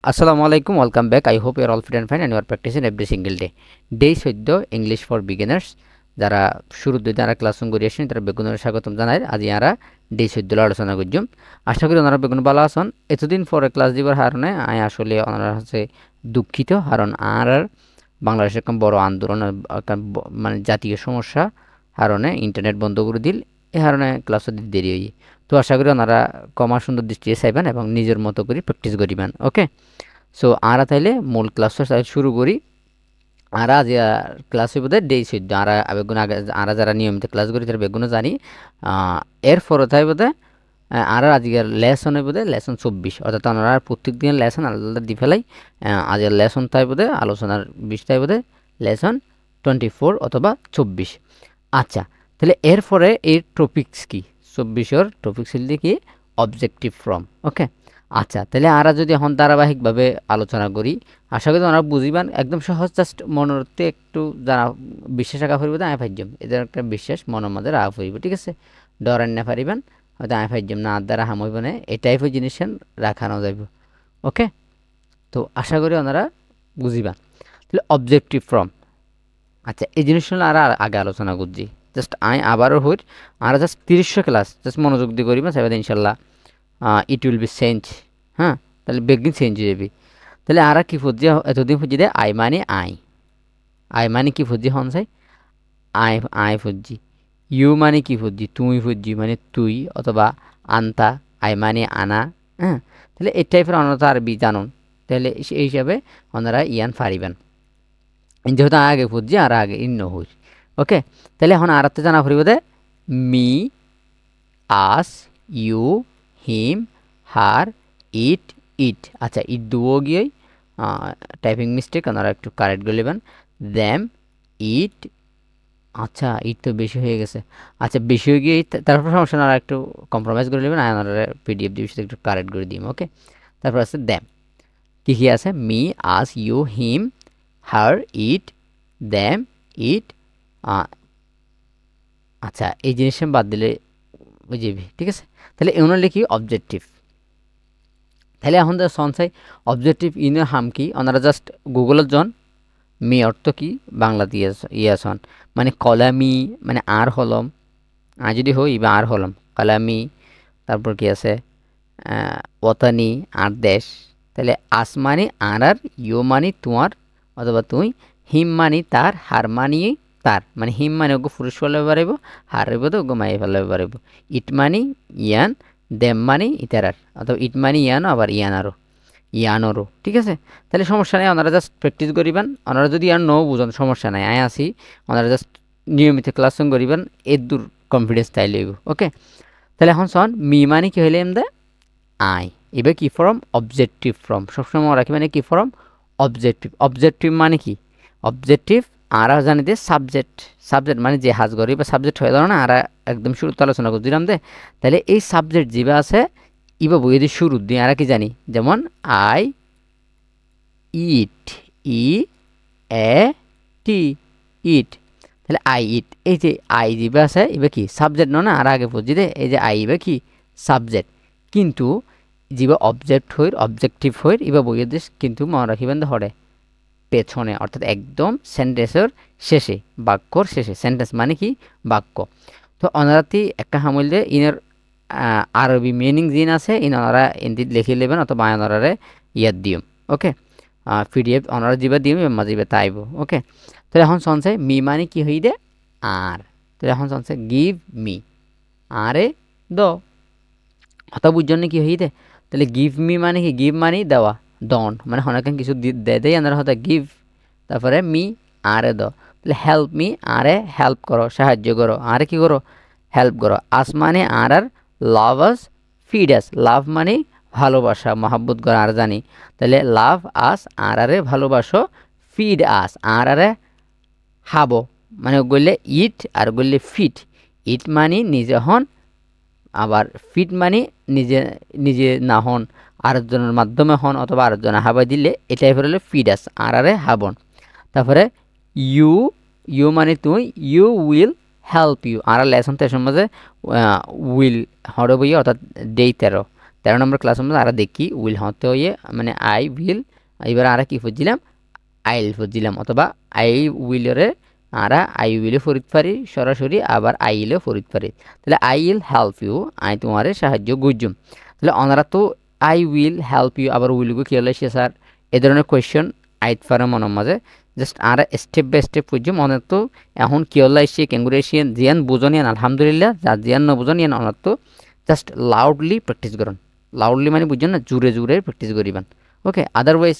Assalamualaikum, welcome back. I hope you are all fit and fine and you are practicing every single day. Day 14 English for beginners. যারা শুরুতে যারা classroom করে আসেন তারা বেগুনের স্বাগতম জানাই। আজ ইয়ারা ডে 14 আলোচনা করজুম। আশা করি ওনারা বেগুন ভালো আছেন। এতদিন পরে ক্লাস দিবার কারণে আমি আসলে ওনারা হচ্ছে দুঃখিত, কারণ আর বাংলাদেশের একটা বড় আন্দোলন মানে জাতীয় সমস্যা কারণে ইন্টারনেট বন্ধ করে দিল, এই কারণে ক্লাস দিতে দেরি হই। তো আশা করি ওনারা কমা সুন্দর দৃষ্টিতে চাইবেন এবং নিজের মতো করে প্র্যাকটিস করিবেন। ওকে, সো আরা তাইলে মূল ক্লাসটা শুরু করি। আর আজ ক্লাস হইব ডে 14। আর বেগুন আগে আর যারা নিয়মিত ক্লাস করি তারা বেগুনও জানি। এরপর তাই বোধে আর আজকের লেসন হইব লেসন 24, অর্থাৎ ওনারা প্রত্যেক দিনের লেসন আলাদা আলাদা দি ফেলাই। আজকের লেসন তাই বোধে আলোচনার বিষয় বোধে লেসন 24 অথবা 24। আচ্ছা, তাহলে এরপরে এই টপিকস কি 24-এর টপিকস হল কি অবজেক্টিভ ফ্রম। ওকে, আচ্ছা তাহলে আমরা যদি এখন ধারাবাহিকভাবে আলোচনা করি, আশা করি ওনারা বুঝিবান একদম সহজ। জাস্ট মনতে একটু যারা বিশ্বাস রাখা ফুরিব আয় ফাইজম, এদের একটা বিশ্বাস মনের মধ্যে রাখা ফুরিব, ঠিক আছে? ডরেন না পারিবেন, হয়তো আয় ফাইজম না দ্বারা হামইব না, এই টাইপের জিনিস রাখানো যাইব। ওকে, তো আশা করি ওনারা বুঝিবান। তাহলে অবজেক্টিভ ফ্রম, আচ্ছা এই জিনিসগুলো আর আগে আলোচনা করছি। জাস্ট আই আবারও হই আর জাস্ট 30 ক্লাস জাস্ট মনোযোগ দিয়ে করিবা, সেবাদ ইনশাল্লাহ ইট উইল বি চেঞ্জ। হ্যাঁ, তাহলে বেগিন চেঞ্জ হয়ে যাবি। তাহলে আর কি ফুজি এতদিন ফুজি দে আই মানে আই, আই মানে কি ফুজি হন চাই আই আই ফুজি। ইউ মানে কি ফুজি তুই ফুজি মানে তুই অথবা আনতা, আই মানে আনা। হ্যাঁ, তাহলে এই টাইপের অনতা আরবি জানুন, তাহলে এই হিসাবে ওনারা ইয়ান পারিবেন। যেহেতু আগে ফুজি আর আগে ইন্ন হই। ওকে, তাহলে এখন আর জানা ফুরিব দে me, us, you, him, her, ইট, ইট। আচ্ছা ইট দুও গিয়ে টাইপিং মিস্টেক, ওনারা একটু কারেক্ট করে নেবেন। দ্যাম, ইট, আচ্ছা ইট তো বেশি হয়ে গেছে। আচ্ছা বেশি হয়ে গিয়ে তারপর সমস্যা না, একটু কম্প্রোমাইজ করে নেবেন। ওনারা পিডিএফ দিয়ে বিষয়টা একটু কারেক্ট করে দিন। ওকে, তারপর আছে দ্যাম, কী কী আছে me, us, you, him, her, it, them, it. আচ্ছা এই জিনিসটা বাদ দিলে বুঝবি, ঠিক আছে? তাহলে এগুলো লিখি অবজেক্টিভ। তাহলে এখন যা সনসাই অবজেক্টিভ ইনের হাম কি, ওনারা জাস্ট গুগলের জন মি অর্থ কি বাংলা দিয়ে ইয়াসন মানে কলামি মানে আর হলম, আর যদি হই বা আর হলম কলামি। তারপর কি আছে ওতানি আর দেশ। তাহলে আসমানি আর আর ইউ মানি তোমার অথবা তুই, হিম মানি তার, হার মানি তার, মানে হিম মানে ওকে পুরুষ ফেলে পারিব, হার হইব তো ওকে মাই ফেলে পারিব। ইট মানি ইয়ান, দেম মানি ইতারার, অথবা ইট মানি ইয়ানো আবার ইয়ানারও ইয়ানোরও, ঠিক আছে? তাহলে সমস্যা নেই, ওনারা জাস্ট প্র্যাকটিস করিবেন। ওনারা যদি আর নো বুঝেন সমস্যা নাই, আয় আসি ওনারা জাস্ট নিয়মিত ক্লাসরুম করিবেন, এর দূর কনফিডেন্স তাই লইব। ওকে, তাহলে এখন শোন মি মানে কি হইলে এমদে আই, এবার কি ফর্ম অবজেক্টিভ ফর্ম, সবসময় রাখি মানে কি ফর্ম অবজেক্টিভ। অবজেক্টিভ মানে কি অবজেক্টিভ আর জানি দে সাবজেক্ট, সাবজেক্ট মানে যে হাজ করি বা সাবজেক্ট হয়ে ধরো না, আর একদম শুরুতে আলোচনা করছিলাম দে। তাহলে এই সাবজেক্ট যেবা আছে ইবা বই যদি শুরু দিই আর কি জানি, যেমন আই ইট, ই এ টি ইট। তাহলে আই ইট, এই যে আই যেবা আছে এবার কি সাবজেক্ট না, আর আগে বুঝি দে এই যে আই এবার কি সাবজেক্ট, কিন্তু যেবা অবজেক্ট হইর অবজেক্টিভ হইর এবার বইয়ের দেশ কিন্তু মনে রাখিবেন হরে পেছনে, অর্থাৎ একদম সেন্টেন্সের শেষে, বাক্যর শেষে। সেন্টেন্স মানে কি বাক্য। তো অনারাতি একটা হামল দিয়ে ইনের আরবি মিনিং জিন আছে ইন ওনারা এনদি লিখে নেবেন অথবা ওনারে ইয়াদ দিম। ওকে, পিডিএফ ওনারা যাবে দিম মাঝে যাবে তাইব। ওকে, তাহলে এখন শুনছে মি মানে কি হই দে আর, তাহলে এখন শুনছে গিভ মি আরে দ, হতা বুঝছেন কি হই দে। তাহলে গিভ মি মানে কি গিভ মানে দেওয়া, ডন মানে অনেক কিছু দেয় আনারা হতা গিভ, তারপরে মি আরে দ। তাহলে হেল্প মি আরে হেল্প করো, সাহায্য করো, আরে কি করো হেল্প করো। আস মানে আর আর লাভ আস, ফিড আস, লাভ মানে ভালোবাসা মহাব্বত করা আর জানি। তাহলে লাভ আস আর আরে ভালোবাসো, ফিড আস আর আরে হাবো, মানে গড়লে ইট আর গড়লে ফিট। ইট মানে নিজে হন, আবার ফিট মানে নিজে নিজে না হন, আরেকজনের মাধ্যমে হন অথবা আরেকজনে হাবাই দিলে এটাই হলে ফিড আস আর আরে হাবন। তারপরে ইউ, ইউ মানে তুই, ইউ উইল হেল্প ইউ, আর লেসন তেসের মাঝে উইল হরে বই অর্থাৎ ডেই 13। 13 নম্বর ক্লাস মধ্যে আরা দেখি উইল হতে হয়ে মানে আই উইল এবার আরা কি বুঝছিলাম আইল বুঝছিলাম অথবা আই উইলরে আরা আই উইলে ফরিদ পারি সরাসরি আবার আইলে ফরিদ পারি তাহলে আই উইল হেল্প ইউ আই তোমারে সাহায্য গুজুম তাহলে ওনারা তো আই উইল হেল্প ইউ আবার উইলগু কি হলে স্যার এই ধরনের কোয়েশ্চন আইত পারে মনের মাঝে জাস্ট আরা স্টেপ বাই স্টেপ বুঝুম অনেক তো এখন কি হলে এসে কেঙ্গুরে এসে জিয়ান বুঝনিয়ান আলহামদুলিল্লাহ যা জিয়ান ন বুঝনিয়ান অনেক তো জাস্ট লাউডলি প্র্যাকটিস করুন লাউডলি মানে বুঝছেন না জুড়ে জুড়ে প্র্যাকটিস করিবেন okay otherwise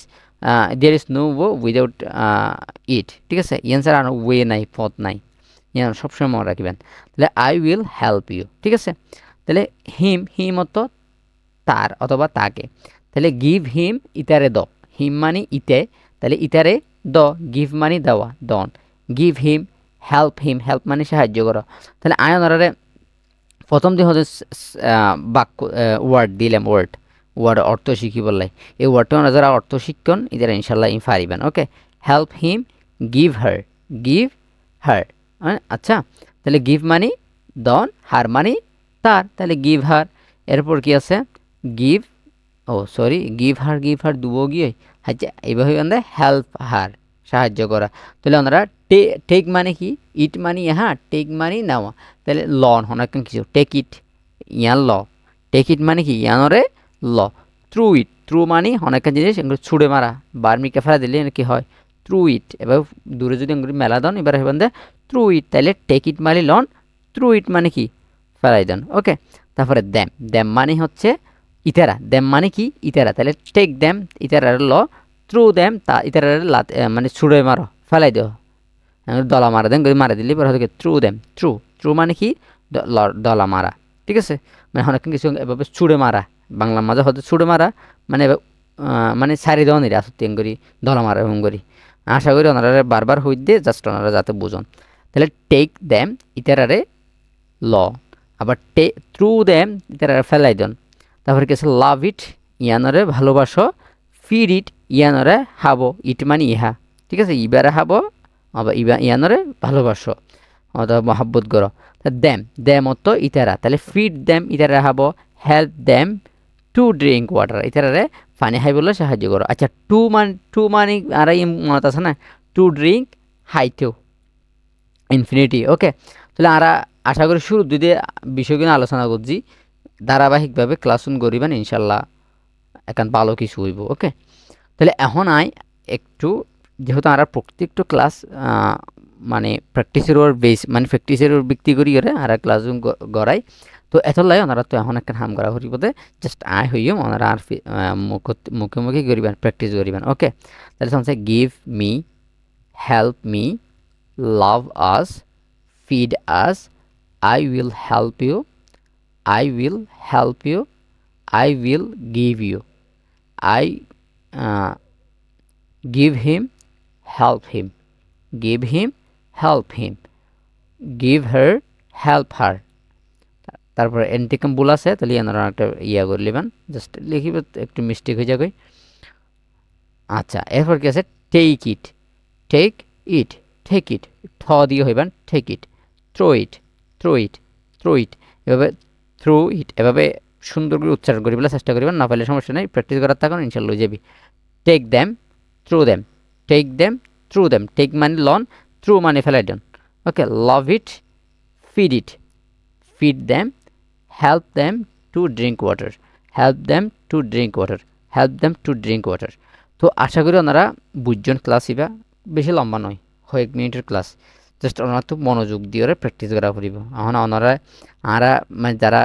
there is no way without it ঠিক আছে ইয়ান স্যার আর ওয়ে নাই পথ নাই ইয়ান সবসময় মনে রাখবেন তাহলে আই উইল হেল্প ইউ ঠিক আছে তাহলে হিম অত তার অথবা তাকে তাহলে গিভ হিম ইতারে দ হিম মানে ইতে তাহলে ইতারে দ গিভ মানে দেওয়া ডন গিভ হিম হেল্প মানে সাহায্য করো তাহলে আয় ওনারে প্রথম দিন হচ্ছে বাক্য ওয়ার্ড দিলাম ওয়ার্ড অর্থ শিখি বললাই এই ওয়ার্ডটা ওনারা যারা অর্থ শিক্ষণ এদের ইনশাল্লাহ পারিবেন ওকে হেল্প হিম গিভ হার আচ্ছা তাহলে গিভ মানি ডন হার মানি তার তাহলে গিভ হার এরপর কি আছে গিভ গিভ হার দুবো গিয়ে আচ্ছা এইভাবে আমরা হেল্প হার সাহায্য করা তাহলে ওনারা টেক মানে কি ইট মানি হ্যাঁ টেক মানি নেওয়া তাহলে লন অনেক কিছু take it Ian law take it মানে কি ইয়ানরে ল থ্রু মানি অনেক জিনিস এগুলো ছুড়ে মারা বার্মিকে ফেলা দিলে কি হয় থ্রু ইট এবার দূরে যদি এগুলি মেলা দেন এবার হেবেন দে থ্রু ইট তাহলে take it money loan through it মানে কি ফেলাই দেন ওকে তারপরে দ্যাম মানে হচ্ছে ইতারা দ্যাম মানে কি ইতারা তাহলে টেক দ্যাম ইতারার ল থ্রু দ্যাম তা ইতারার মানে ছুড়ে মারো ফেলাই দেও দলা মারা দেন মারা দিলে এবার হয়তো থ্রু মানে কি দলা মারা ঠিক আছে মানে অনেক কিছু এভাবে ছুড়ে মারা বাংলা মাঝে হয়তো ছুড়ে মারা মানে মানে সারি দেওয়া নিরে আসতে করি দলা মারা এবং করি আশা করি ওনারা বারবার হই দিয়ে জাস্ট ওনারা যাতে বুঝুন তাহলে টেক দ্যাম ইতারারে ল আবার থ্রু দ্যাম ইতারারে ফেলাই দেন তারপরে কি আছে লাভ ইট ইয়ানরে ভালোবাসো ফিড ইট ইয়ানরে হাবো ইট মানে ইহা ঠিক আছে ইবারে হাবো আবার ইয়ানরে ভালোবাসো অথবা মহাব্বত করো দ্যাম অত ইতারা তাহলে ফিড দ্যাম ইতারা হাবো help them to drink water ইতারারে পানি খাইবলৈ সাহায্য করো আচ্ছা টু মানে আর মনত আছে না টু ড্রিঙ্ক হাইটেও ইনফিনিটি ওকে তাহলে আর আশা করি শুরু যদি বিষয়গুলো আলোচনা করছি ধারাবাহিকভাবে ক্লাসুন করিবেন ইনশাল্লাহ এখন ভালো কিছু হইব ওকে তাহলে এখন একটু যেহেতু আমরা প্রত্যেকটা ক্লাস মানে প্র্যাকটিসের ওর বেস মানে প্র্যাকটিসের ওর ভিত্তি করি করে আর ক্লাস গড়াই তো এত লাই ওনারা তো এখন একটা হাম করা হরিপদে জাস্ট হইম ওনারা আর মুখে করিবেন প্র্যাকটিস করিবেন ওকে তাহলে সমস্যা give me help me love us feed us I will help you I will help you. I will give you. I give him, help him. Give him, help him. Give her, help her. তারপরে এনটিকম ভুল আছে তাহলে আপনারা একটা ইয়া করে নেবেন just লিখিবে একটু mistake হয়ে যাবে আচ্ছা এরপর কি আছে টেক ইট ঠ দিয়ে হইবেন টেক ইট থ্রো ইট এভাবে থ্রু ইট এভাবে সুন্দর করে উচ্চারণ করি বলে চেষ্টা করিবেন না পাইলে সমস্যা নেই প্র্যাকটিস করার থাকুন ইনশাল্লাহ হয়ে যাবি take them through them take মানে লন থ্রু মানে ফেলাই দেন okay love it feed them help them to drink water তো আশা করি ওনারা বুঝছেন ক্লাস ইবা বেশি লম্বা নয় কয়েক মিনিটের ক্লাস জাস্ট ওনারা তো মনোযোগ দিয়ে প্র্যাকটিস করা করিব এখন ওনারা আরা মানে যারা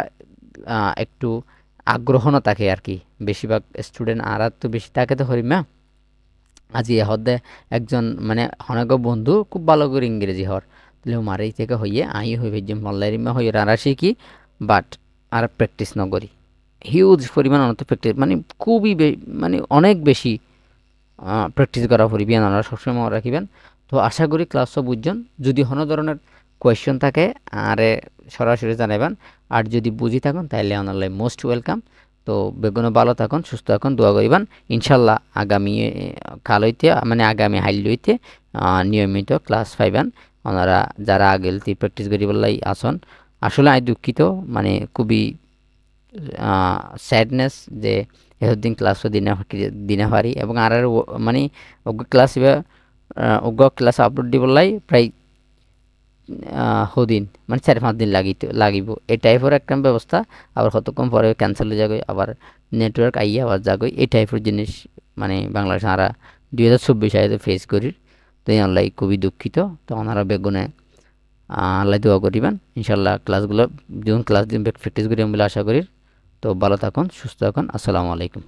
একটু আগ্রহ না থাকে আর কি বেশিরভাগ স্টুডেন্ট আরা তো বেশি তাকে তো হরিমা আজি হদে একজন মানে অনেক বন্ধু খুব ভালো করে ইংরেজি হওয়ার তাহলে মারে থেকে হইয়ে হইবে যে মল্লারিমা হইয়ে আরা শিখি বাট আর প্র্যাকটিস ন করি হিউজ পরিমাণ অনত প্র্যাকটিস মানে খুবই মানে অনেক বেশি প্র্যাকটিস করা পড়িবি ওনারা সবসময় রাখিবেন তো আশা করি ক্লাস বুঝছেন যদি কোনো ধরনের কোয়েশ্চন থাকে আরে সরাসরি জানাবেন আর যদি বুঝি থাকুন তাহলে ওনার মোস্ট ওয়েলকাম তো বেগুনো ভালো থাকুন সুস্থ থাকুন দোয়া করিবেন ইনশাল্লাহ আগামী কাল হইতে মানে আগামী হাইল হইতে নিয়মিত ক্লাস পাইবেন ওনারা যারা আগেলতি প্র্যাকটিস করি বললাই আসন আসলে দুঃখিত মানে খুবই স্যাডনেস যে এতদিন ক্লাসও দিনে পারি এবং আর মানে অগ্র ক্লাস অগ্র ক্লাস আপলোড দিবলাই প্রায় হদিন মানে 4-5 দিন লাগিব এই টাইপের একটা ব্যবস্থা আবার কতক্ষণ পরে ক্যান্সেল হয়ে যাবে আবার নেটওয়ার্ক আইয়া আবার যাগো এই টাইপের জিনিস মানে বাংলাদেশ আমরা 2024 সালে ফেস করি তো অনলাই খুবই দুঃখিত তো ওনারা বেগুনে আল্লাহ দোয়া করিবেন ইনশাল্লাহ ক্লাসগুলো যখন ক্লাস দিন প্র্যাকটিস করি বলে আশা করি তো ভালো থাকুন সুস্থ থাকুন আসসালামু আলাইকুম